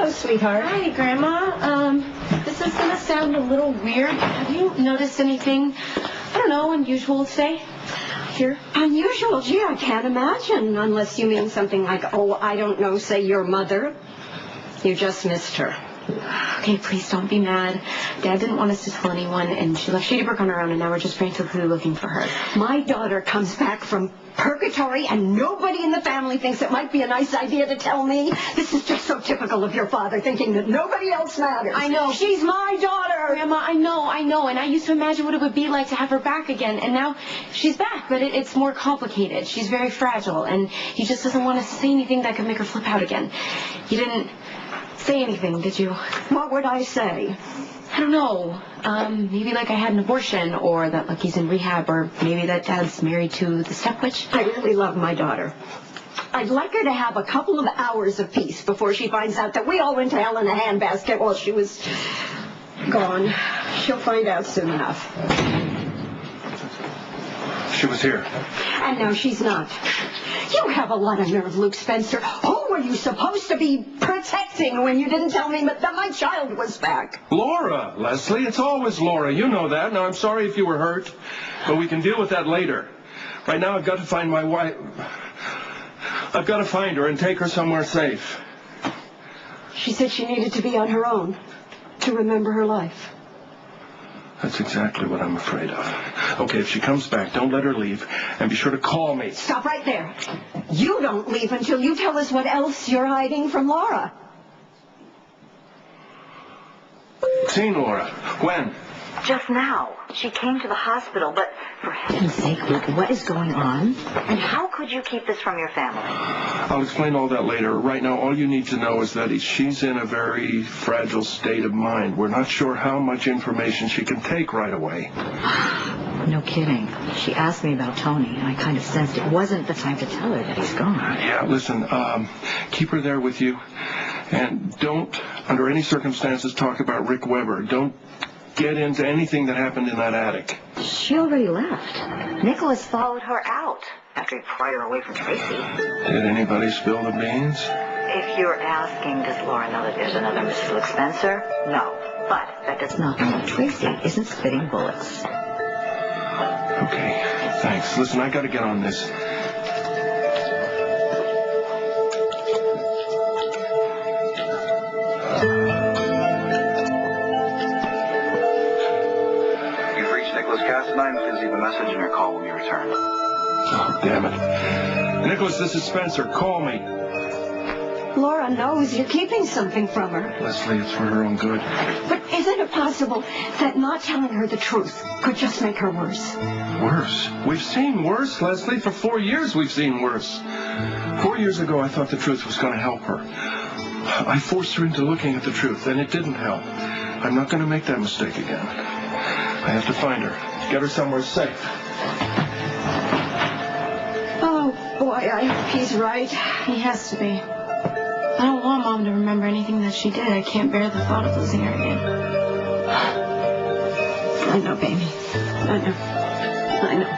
Hello, sweetheart. Hi, Grandma. This is going to sound a little weird. Have you noticed anything, I don't know, unusual today? Here? Unusual? Gee, I can't imagine, unless you mean something like, oh, I don't know, say your mother. You just missed her. Okay, please don't be mad. Dad didn't want us to tell anyone, and she left Shadybrook on her own, and now we're just frantically looking for her. My daughter comes back from purgatory, and nobody in the family thinks it might be a nice idea to tell me. This is just so typical of your father, thinking that nobody else matters. I know. She's my daughter. Grandma, I know, and I used to imagine what it would be like to have her back again, and now she's back, but it's more complicated. She's very fragile, and he just doesn't want us to say anything that could make her flip out again. He didn't say anything, did you? What would I say? I don't know. Maybe like I had an abortion, or that Lucky's in rehab, or maybe that Dad's married to the step witch. I really love my daughter. I'd like her to have a couple of hours of peace before she finds out that we all went to hell in a handbasket while she was gone. She'll find out soon enough. She was here. And now she's not. You have a lot of nerve, Luke Spencer. Who were you supposed to be protecting when you didn't tell me that my child was back? Laura, Lesley. It's always Laura. You know that. Now, I'm sorry if you were hurt, but we can deal with that later. Right now, I've got to find my wife. I've got to find her and take her somewhere safe. She said she needed to be on her own to remember her life. That's exactly what I'm afraid of. Okay, if she comes back, don't let her leave, and be sure to call me. Stop right there. You don't leave until you tell us what else you're hiding from Laura. Seen Laura. When? Just now. She came to the hospital, but for heaven's sake, Luke, what is going on? And how could you keep this from your family? I'll explain all that later. Right now, all you need to know is that she's in a very fragile state of mind. We're not sure how much information she can take right away. No kidding. She asked me about Tony, and I kind of sensed it wasn't the time to tell her that he's gone. Yeah, listen, keep her there with you. And don't, under any circumstances, talk about Rick Weber. Don't get into anything that happened in that attic. She already left. Nicholas followed her out after he pried her away from Tracy. Did anybody spill the beans? If you're asking, does Laura know that there's another Mrs. Lulu Spencer? No. But that does not mean that Tracy isn't spitting bullets. Okay, thanks. Listen, I gotta get on this. Please leave a message and your call will be returned. Oh, damn it. Nicholas, this is Spencer. Call me. Laura knows you're keeping something from her. Lesley, it's for her own good. But isn't it possible that not telling her the truth could just make her worse? Worse? We've seen worse, Lesley. For 4 years we've seen worse. 4 years ago I thought the truth was going to help her. I forced her into looking at the truth, and it didn't help. I'm not going to make that mistake again. I have to find her. Get her somewhere safe. Oh, boy, I hope he's right. He has to be. I don't want Mom to remember anything that she did. I can't bear the thought of losing her again. I know, baby. I know.